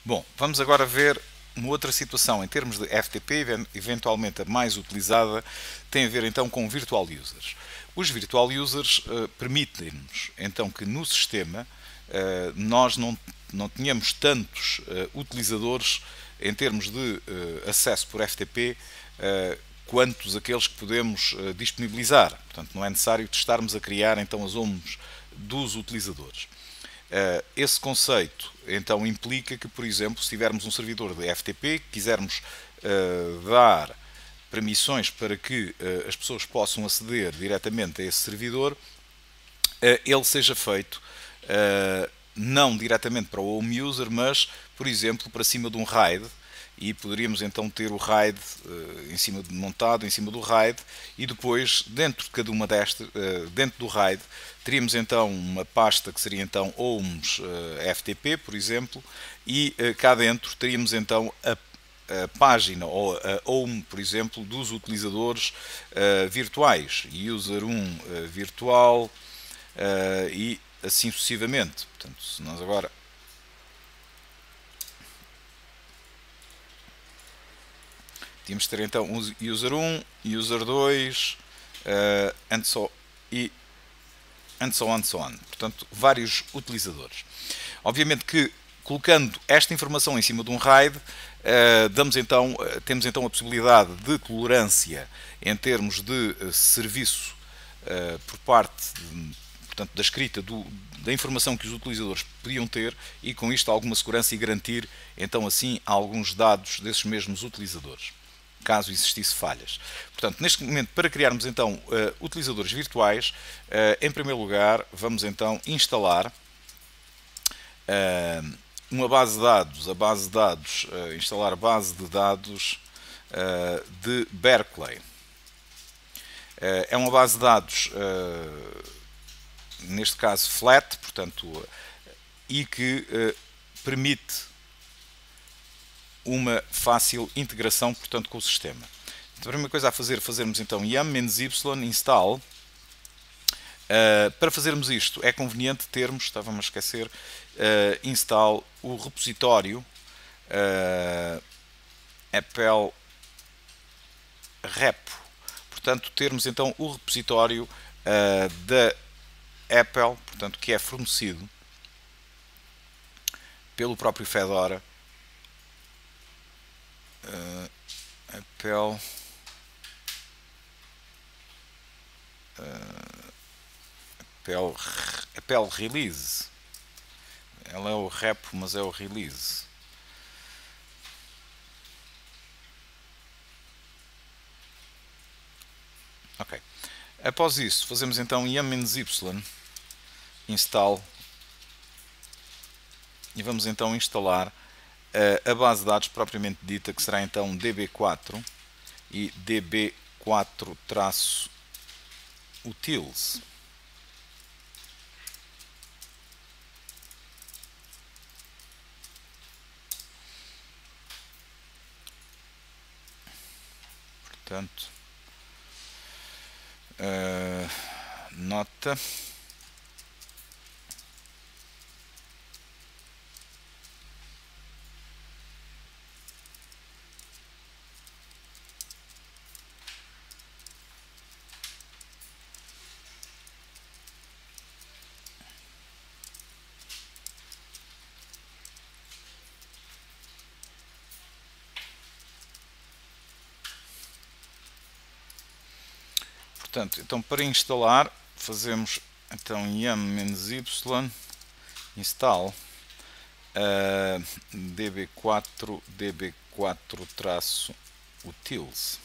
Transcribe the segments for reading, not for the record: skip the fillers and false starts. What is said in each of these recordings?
Bom, vamos agora ver uma outra situação em termos de FTP, eventualmente a mais utilizada, tem a ver então com virtual users. Os virtual users permitem-nos então que no sistema nós não tenhamos tantos utilizadores em termos de acesso por FTP quantos aqueles que podemos disponibilizar. Portanto, não é necessário estarmos a criar então as OMs dos utilizadores. Esse conceito então implica que, por exemplo, se tivermos um servidor de FTP, quisermos dar permissões para que as pessoas possam aceder diretamente a esse servidor, ele seja feito não diretamente para o home user, mas, por exemplo, para cima de um RAID, e poderíamos então ter o RAID montado em cima do RAID, e depois dentro de cada uma destas, dentro do RAID, teríamos então uma pasta que seria então homes FTP, por exemplo, e cá dentro teríamos então a página ou a home, por exemplo, dos utilizadores virtuais, user 1 virtual e assim sucessivamente. Portanto, se nós agora tínhamos de ter então user 1, user 2 and so on. Portanto, vários utilizadores. Obviamente que colocando esta informação em cima de um RAID, temos então a possibilidade de tolerância em termos de serviço por parte portanto, da escrita da informação que os utilizadores podiam ter e com isto alguma segurança e garantir então assim alguns dados desses mesmos utilizadores, caso existisse falhas. Portanto, neste momento, para criarmos então utilizadores virtuais, em primeiro lugar vamos então instalar uma base de dados, instalar base de dados de Berkeley. É uma base de dados, neste caso flat, portanto, e que permite uma fácil integração, portanto, com o sistema. Então, a primeira coisa a fazer, fazermos então yum-y install. Para fazermos isto, é conveniente termos, estava-me a esquecer, install o repositório apple repo. Portanto, termos então o repositório da Apple, portanto, que é fornecido pelo próprio Fedora. Apple Release. Ela é o repo, mas é o release. Ok. Após isso, fazemos então yum-y install e vamos então instalar a base de dados propriamente dita, que será então db4 e db4-utils. Portanto, nota. Portanto, então para instalar fazemos então yum-y install db4-utils.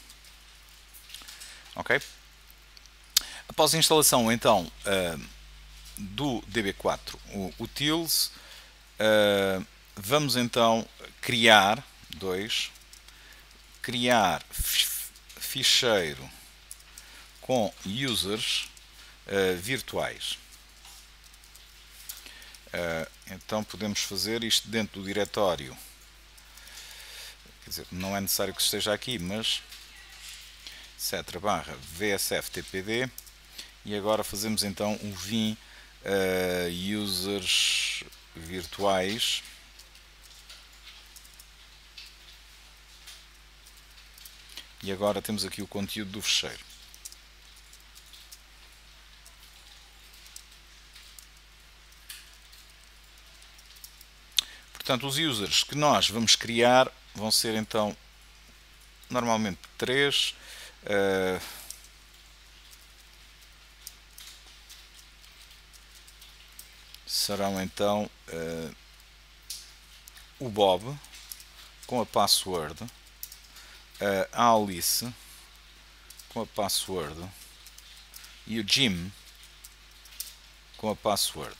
Ok? Após a instalação então do db4 utils, vamos então criar ficheiro com users virtuais. Então podemos fazer isto dentro do diretório. Quer dizer, não é necessário que esteja aqui, mas /vsftpd e agora fazemos então um vim users virtuais E agora temos aqui o conteúdo do fecheiro. Portanto, os users que nós vamos criar vão ser então normalmente 3. Serão então o Bob com a password, a Alice com a password e o Jim com a password.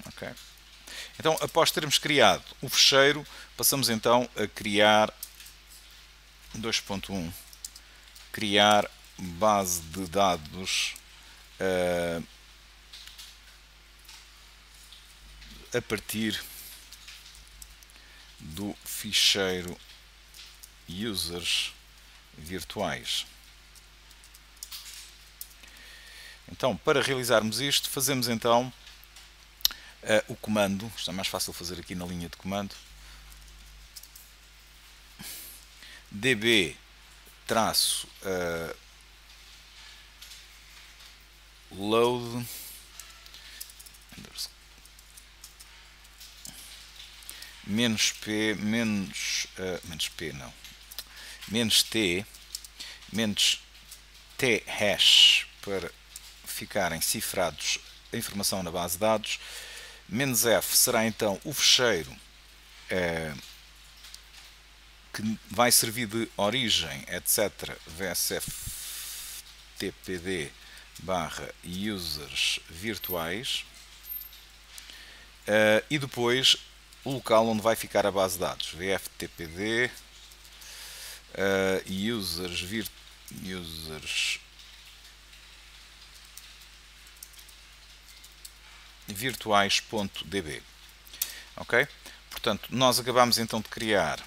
Ok. Então, após termos criado o fecheiro, passamos então a criar 2.1, criar base de dados a partir do ficheiro users virtuais. Então, para realizarmos isto, fazemos então o comando. Isto é mais fácil fazer aqui na linha de comando. db load t hash para ficarem cifrados a informação na base de dados. -f será então o fecheiro que vai servir de origem, etc. vsftpd /users virtuais e depois o local onde vai ficar a base de dados, vftpd users virtuais.db. Ok? Portanto, nós acabamos então de criar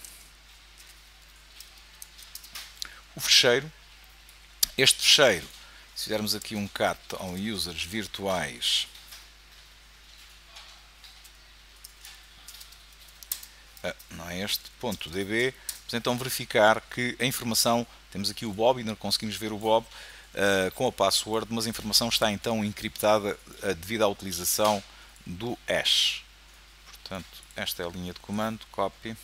o fecheiro. Este fecheiro, se fizermos aqui um cat ao users virtuais, não é este, .db, vamos então verificar que a informação, temos aqui o Bob, ainda conseguimos ver o Bob com a password, mas a informação está então encriptada devido à utilização do hash. Portanto, esta é a linha de comando, copy.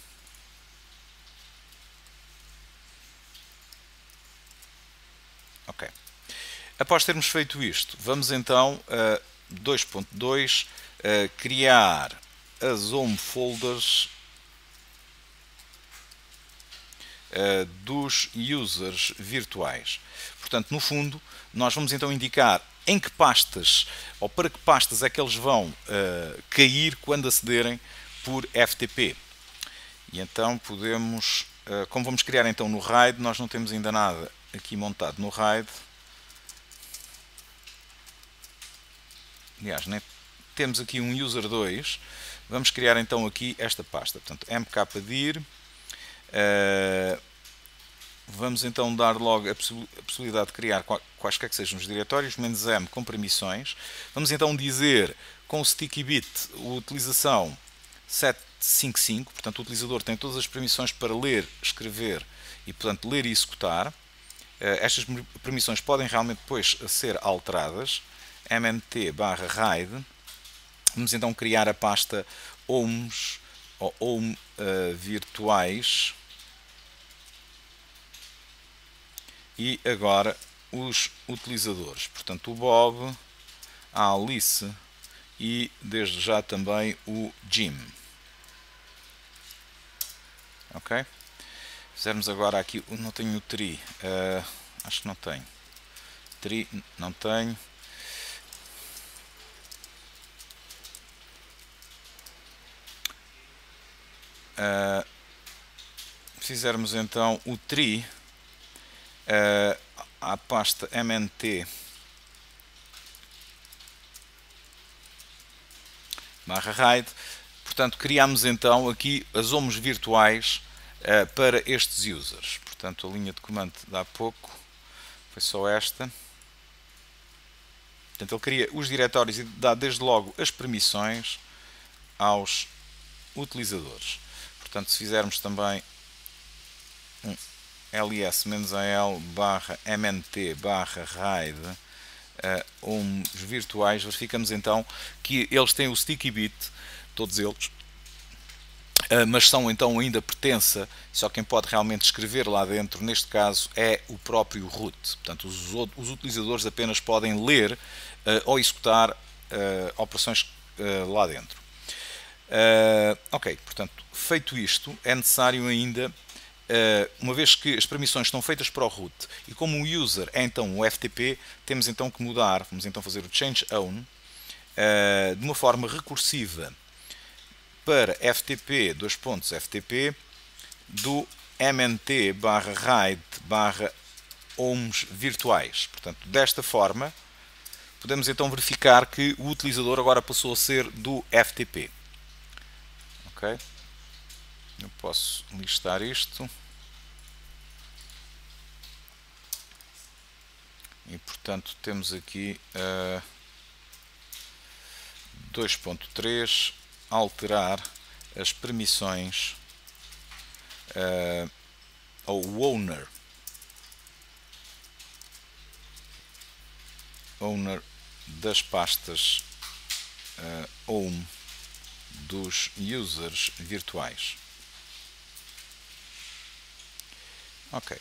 Ok. Após termos feito isto, vamos então a 2.2 criar as home folders dos users virtuais. Portanto, no fundo, nós vamos então indicar em que pastas ou para que pastas é que eles vão cair quando acederem por FTP. E então podemos, como vamos criar então no RAID, nós não temos ainda nada aqui montado no RAID. Aliás, né? Temos aqui um user 2. Vamos criar então aqui esta pasta. Portanto, mkdir. Vamos então dar logo a possibilidade de criar quaisquer que sejam os diretórios, -m com permissões. Vamos então dizer com o sticky bit a utilização 755, portanto o utilizador tem todas as permissões para ler, escrever e portanto ler e executar. Estas permissões podem realmente depois ser alteradas. mnt/raid. Vamos então criar a pasta homes ou home virtuais. E agora os utilizadores, portanto o Bob, a Alice e desde já também o Jim. Ok? Fizermos agora aqui, não tenho o tree, acho que não tenho. Tree, não tenho. Fizermos então o tree, a pasta mnt /raid, portanto criamos então aqui as homes virtuais para estes users. Portanto a linha de comando de há pouco foi só esta. Portanto, ele cria os diretórios e dá desde logo as permissões aos utilizadores. Portanto, se fizermos também um ls-al /mnt /raid uns virtuais, verificamos então que eles têm o sticky bit, todos eles, mas são então ainda pertença, só quem pode realmente escrever lá dentro, neste caso, é o próprio root. Portanto, os utilizadores apenas podem ler ou executar operações lá dentro. Ok, portanto, feito isto, é necessário ainda, uma vez que as permissões estão feitas para o root e como o user é então o FTP, temos então que mudar, vamos então fazer o change own de uma forma recursiva para FTP, FTP do mnt /raid /ohms virtuais. Portanto, desta forma, podemos então verificar que o utilizador agora passou a ser do FTP. Ok? Eu posso listar isto. E, portanto, temos aqui 2.3, alterar as permissões ao owner das pastas home dos users virtuais. Ok.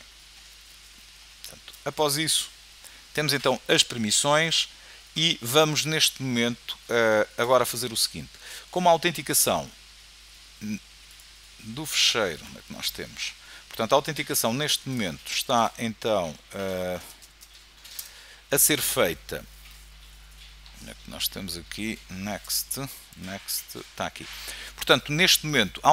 Portanto, após isso, temos então as permissões e vamos neste momento agora fazer o seguinte. Como a autenticação do fecheiro, onde é que nós temos? Portanto, a autenticação neste momento está então a ser feita. Onde é que nós temos aqui? Next, está aqui. Portanto, neste momento, a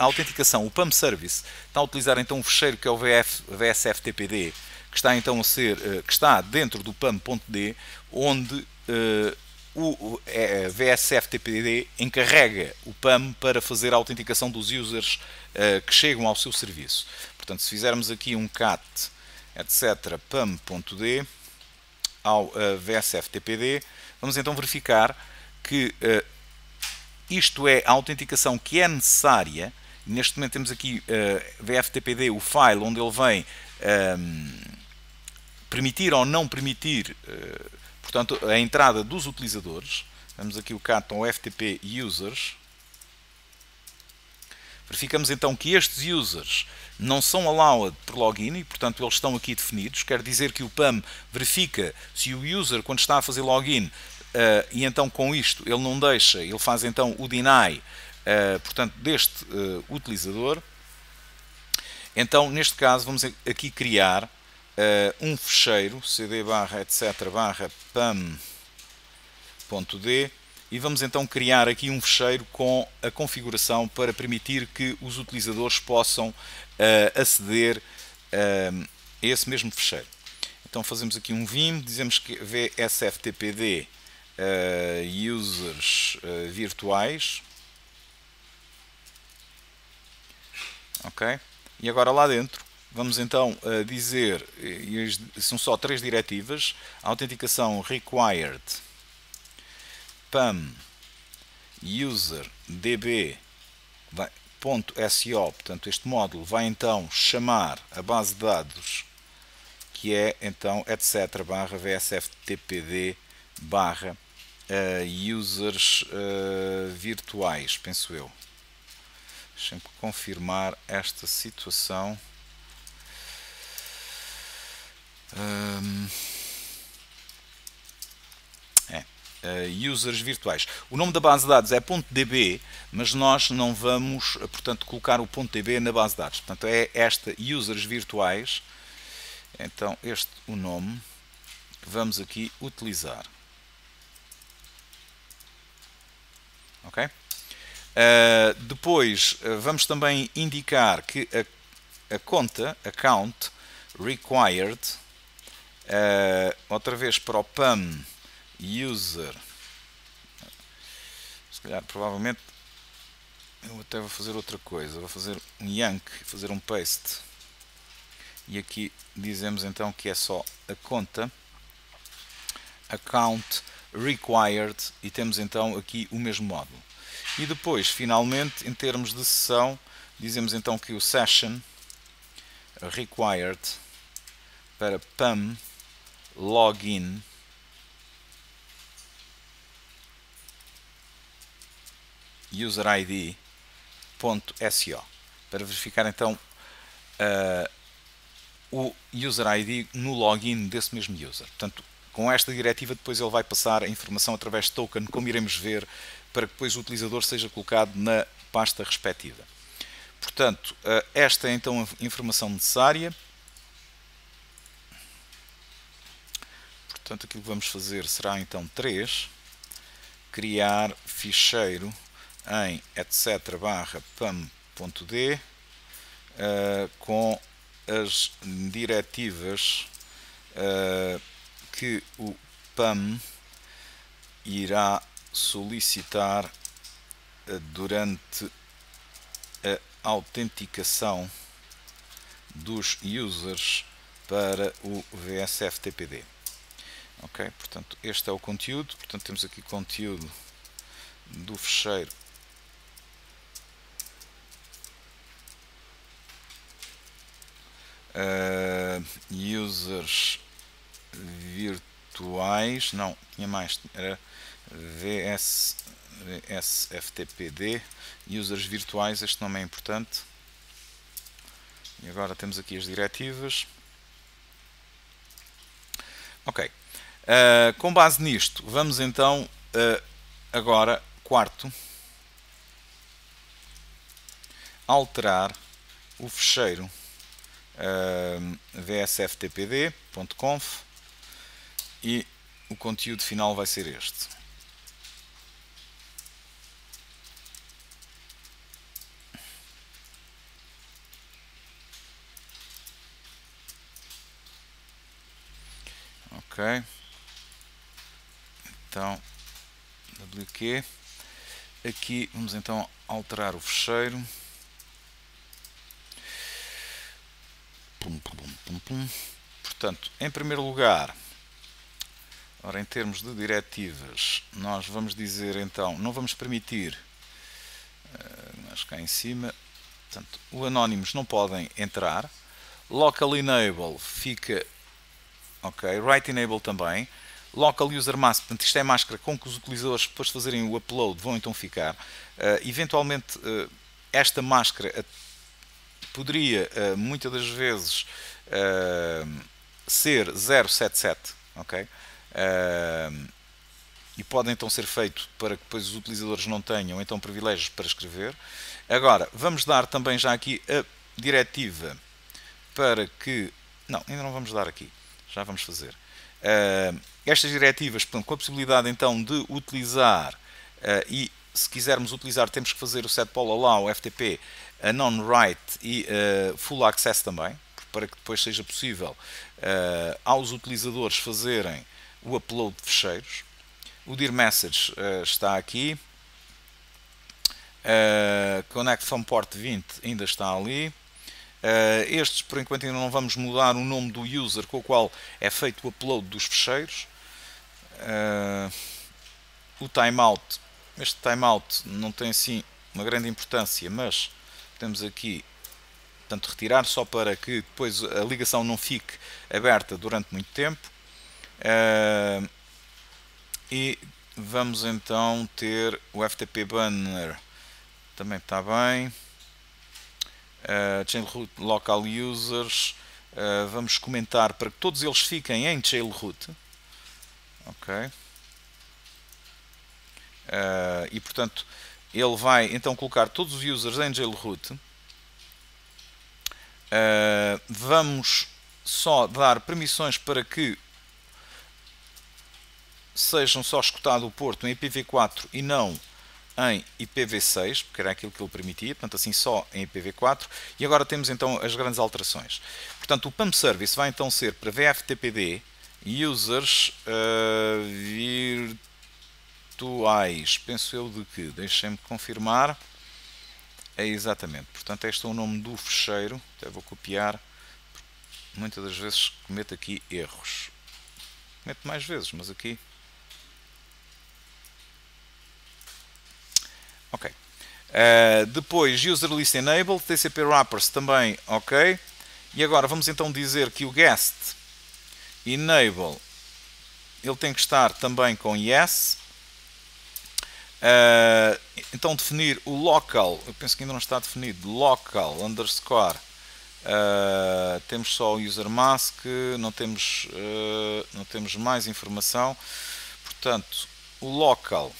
autenticação, o PAM Service, está a utilizar então um fecheiro que é o VSFTPD, que está então a ser, que está dentro do PAM.d, onde o VSFTPD encarrega o PAM para fazer a autenticação dos users que chegam ao seu serviço. Portanto, se fizermos aqui um cat, etc, pam.d ao VSFTPD, vamos então verificar que isto é a autenticação que é necessária. Neste momento temos aqui VFTPD, o file onde ele vem permitir ou não permitir, portanto, a entrada dos utilizadores. Temos aqui o cat ao FTP users. Verificamos então que estes users não são allowed por login e, portanto, eles estão aqui definidos. Quer dizer que o PAM verifica se o user, quando está a fazer login, e então com isto ele não deixa, ele faz então o deny, portanto, deste utilizador. Então, neste caso, vamos aqui criar um fecheiro cd/etc/pam.d e vamos então criar aqui um fecheiro com a configuração para permitir que os utilizadores possam aceder a esse mesmo fecheiro. Então fazemos aqui um vim, dizemos que vsftpd users virtuais. Ok? E agora lá dentro vamos então dizer, são só 3 diretivas: a autenticação required pam user db .so, portanto este módulo vai então chamar a base de dados que é então etc/vsftpd users virtuais, penso eu. Deixem-me confirmar esta situação. Users virtuais. O nome da base de dados é .db, mas nós não vamos, portanto, colocar o .db na base de dados. Portanto, é esta users virtuais. Então, este o nome que vamos aqui utilizar. Ok? Depois, vamos também indicar que a conta, account, required, outra vez para o PAM user, se calhar provavelmente eu até vou fazer outra coisa, vou fazer um yank, fazer um paste e aqui dizemos então que é só a conta account required e temos então aqui o mesmo módulo. E depois, finalmente, em termos de sessão, dizemos então que o session required para PAM login user ID.so para verificar então o user ID no login desse mesmo user. Portanto, com esta diretiva depois ele vai passar a informação através de token, como iremos ver, para que depois o utilizador seja colocado na pasta respectiva. Portanto, esta é então a informação necessária. Portanto, aquilo que vamos fazer será então 3, criar ficheiro em etc/pam.d com as diretivas que o PAM irá solicitar durante a autenticação dos users para o VSFTPD. Ok, portanto, este é o conteúdo. Portanto, temos aqui conteúdo do ficheiro users virtuais, não, tinha mais, era VSFTPD, users virtuais, este nome é importante. E agora temos aqui as diretivas. Ok, com base nisto, vamos então agora, quarto, alterar o ficheiro vsftpd.conf e o conteúdo final vai ser este. Ok, então wq, aqui vamos então alterar o ficheiro. Portanto, em primeiro lugar, ora, em termos de diretivas, nós vamos dizer então, não vamos permitir, mas cá em cima, portanto, os anónimos não podem entrar, local enable fica, ok, write enable também, local user mask, portanto isto é máscara com que os utilizadores depois de fazerem o upload vão então ficar, eventualmente esta máscara poderia muitas das vezes ser 077, ok? E pode então ser feito para que depois os utilizadores não tenham então privilégios para escrever. Agora, vamos dar também já aqui a diretiva para que... Não, ainda não vamos dar aqui, já vamos fazer. Estas diretivas, portanto, com a possibilidade então de utilizar e se quisermos utilizar temos que fazer o setpoll allow, FTP, non-write e full access também, para que depois seja possível aos utilizadores fazerem o upload de ficheiros. O dir message está aqui, connect from port 20 ainda está ali. Estes por enquanto ainda não vamos mudar o nome do user com o qual é feito o upload dos ficheiros. O timeout, este timeout não tem assim uma grande importância, mas temos aqui, portanto, retirar só para que depois a ligação não fique aberta durante muito tempo. E vamos então ter o FTP banner, também está bem. Childhood local users, vamos comentar para que todos eles fiquem em childhood, ok? E portanto ele vai então colocar todos os users em jailroot. Vamos só dar permissões para que sejam só escutado o porto em IPv4 e não em IPv6, porque era aquilo que ele permitia, portanto assim só em IPv4. E agora temos então as grandes alterações. Portanto, o PAM Service vai então ser para VFTPD users virtuais, penso eu de que, deixem-me confirmar, é exatamente, portanto este é o nome do ficheiro, até vou copiar, muitas das vezes cometo aqui erros. mete mais vezes, mas aqui... Ok. Depois, User List Enabled, TCP Wrappers também, ok. E agora vamos então dizer que o Guest Enable, ele tem que estar também com Yes. Então definir o local, eu penso que ainda não está definido, local underscore, temos só o user mask, não temos mais informação, portanto o local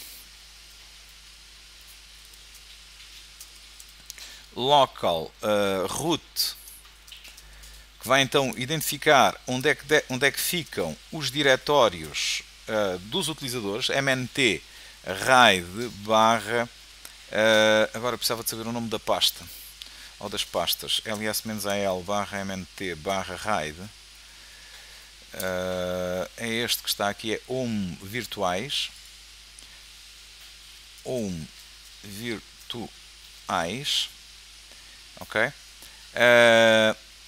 root, que vai então identificar onde é que ficam os diretórios dos utilizadores, mnt raid barra, agora precisava de saber o nome da pasta, ou das pastas, ls-al barra mnt barra raid, é este que está aqui, é home virtuais, ok,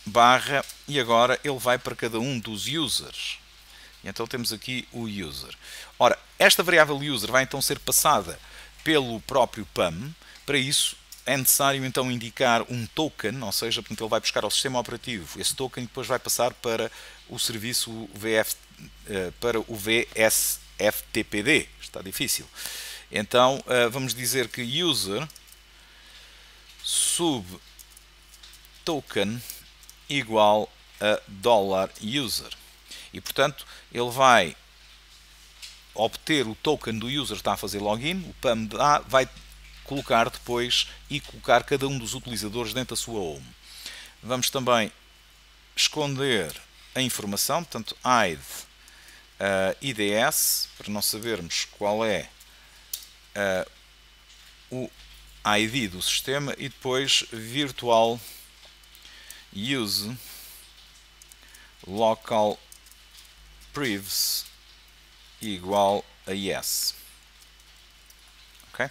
barra, e agora ele vai para cada um dos users. E então temos aqui o user. Ora, esta variável user vai então ser passada pelo próprio PAM. Para isso é necessário então indicar um token, ou seja, portanto, ele vai buscar ao sistema operativo esse token e depois vai passar para o serviço para o VSFTPD. Está difícil. Então vamos dizer que user sub token igual a $user. E portanto ele vai obter o token do user que está a fazer login, o PAM vai colocar depois e colocar cada um dos utilizadores dentro da sua home. Vamos também esconder a informação, portanto hide IDS, para não sabermos qual é o ID do sistema, e depois virtual use local privs igual a yes. Ok?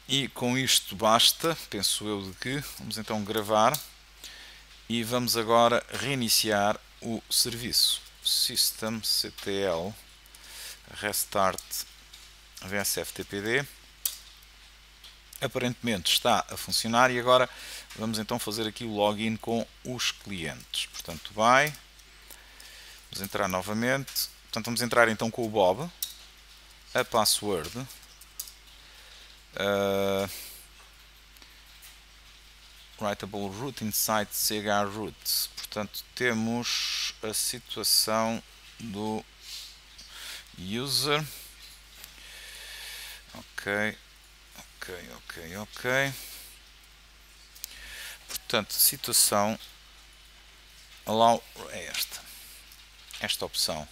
E com isto basta, penso eu, de que vamos então gravar e vamos agora reiniciar o serviço. systemctl restart VSFTPD. Aparentemente está a funcionar e agora vamos então fazer aqui o login com os clientes. Portanto, vamos entrar novamente. Portanto, vamos entrar então com o Bob, a password, writable root inside chroot. Portanto, temos a situação do user. Ok. Portanto, situação allow é esta opção,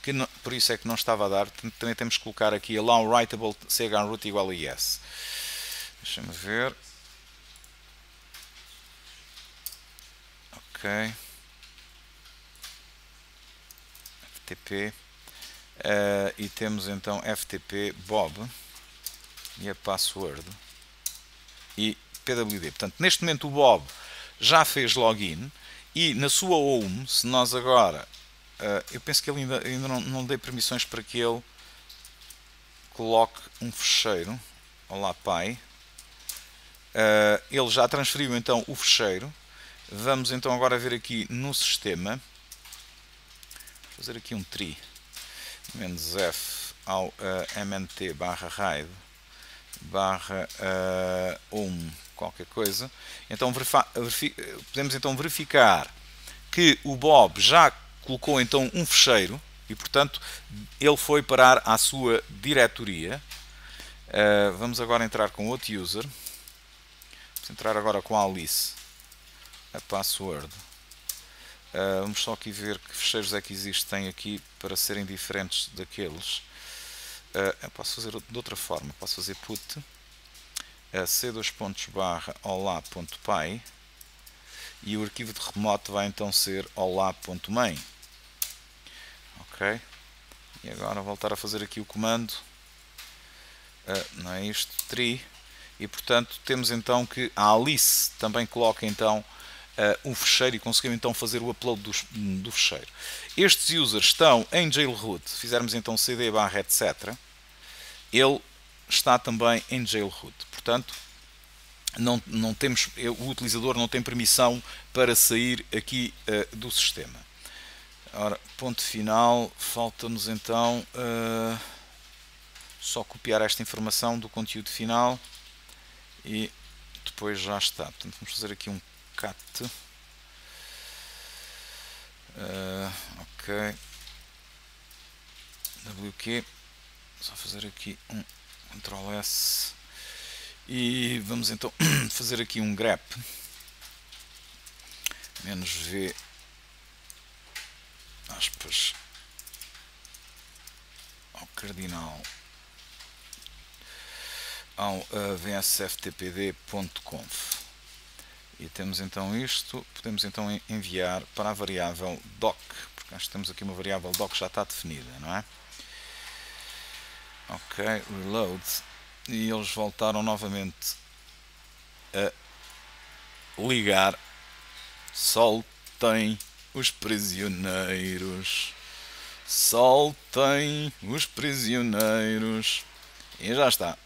que não, por isso é que não estava a dar. Também temos que colocar aqui allow writable chroot igual a yes. Deixa-me ver. Ok. FTP e temos então FTP Bob e a password e PWD. Portanto, neste momento o Bob já fez login e na sua home, se nós agora, eu penso que ele ainda não dei permissões para que ele coloque um fecheiro. Olá pai, ele já transferiu então o fecheiro. Vamos então agora ver aqui no sistema, fazer aqui um tree, -f ao mnt barra raid barra home qualquer coisa. Então podemos então verificar que o Bob já colocou então um fecheiro e portanto ele foi parar à sua diretoria. Vamos agora entrar com outro user. Vamos entrar agora com a Alice, a password. Vamos só aqui ver que fecheiros é que existem aqui para serem diferentes daqueles. Eu posso fazer de outra forma, posso fazer put c2.olá.py e o arquivo de remoto vai então ser olá.main. Ok? E agora voltar a fazer aqui o comando, não é isto, tree, e portanto temos então que a Alice também coloca então um fecheiro e conseguiu então fazer o upload do fecheiro. Estes users estão em jailroot, se fizermos então cd/etc, ele está também em jailroot, portanto não temos, o utilizador não tem permissão para sair aqui do sistema. Ora, ponto final, falta-nos então só copiar esta informação do conteúdo final e depois já está. Portanto, vamos fazer aqui um cat. Ok. WQ. Só fazer aqui um Ctrl S. E vamos então fazer aqui um grep. -v aspas ao cardinal ao vsftpd.conf e temos então isto, podemos então enviar para a variável doc, porque acho que temos aqui uma variável doc que já está definida, não é? Ok, reload, e eles voltaram novamente a ligar. Soltem os prisioneiros, soltem os prisioneiros, e já está.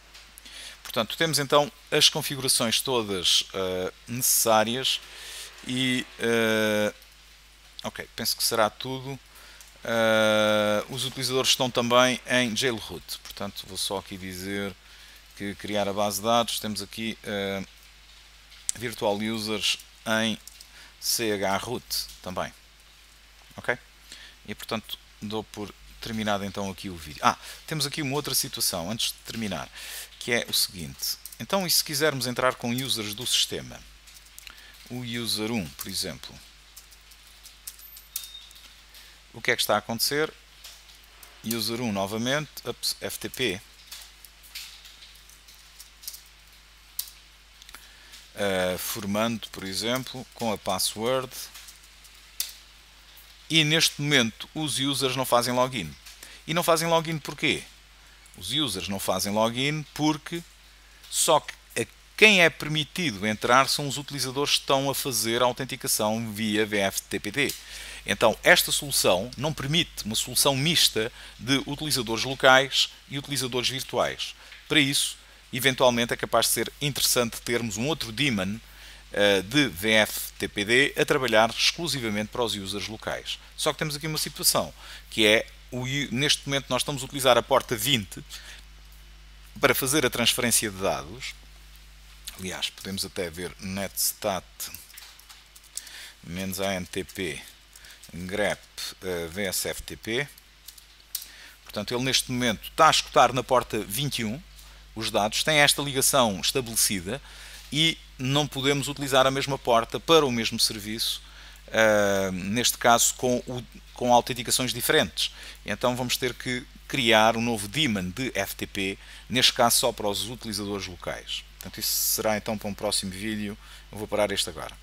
Portanto, temos então as configurações todas necessárias e ok, penso que será tudo. Os utilizadores estão também em jailroot, portanto vou só aqui dizer que criar a base de dados, temos aqui virtual users em chroot também, ok? E portanto dou por terminado então aqui o vídeo. Temos aqui uma outra situação antes de terminar, que é o seguinte. Então, e se quisermos entrar com users do sistema, o user 1, por exemplo, o que é que está a acontecer? User 1 novamente, FTP formando, por exemplo, com a password, e neste momento os users não fazem login. E não fazem login porquê? Os users não fazem login porque só que a quem é permitido entrar são os utilizadores que estão a fazer a autenticação via VFTPD. Então esta solução não permite uma solução mista de utilizadores locais e utilizadores virtuais. Para isso, eventualmente é capaz de ser interessante termos um outro daemon de VFTPD a trabalhar exclusivamente para os users locais. Só que temos aqui uma situação, que é, neste momento nós estamos a utilizar a porta 20 para fazer a transferência de dados. Aliás, podemos até ver netstat -antp grep vsftp. Portanto, ele neste momento está a escutar na porta 21 os dados, tem esta ligação estabelecida e não podemos utilizar a mesma porta para o mesmo serviço, neste caso com autenticações diferentes. Então vamos ter que criar um novo daemon de FTP, neste caso só para os utilizadores locais. Portanto, isso será então para um próximo vídeo. Eu vou parar este agora.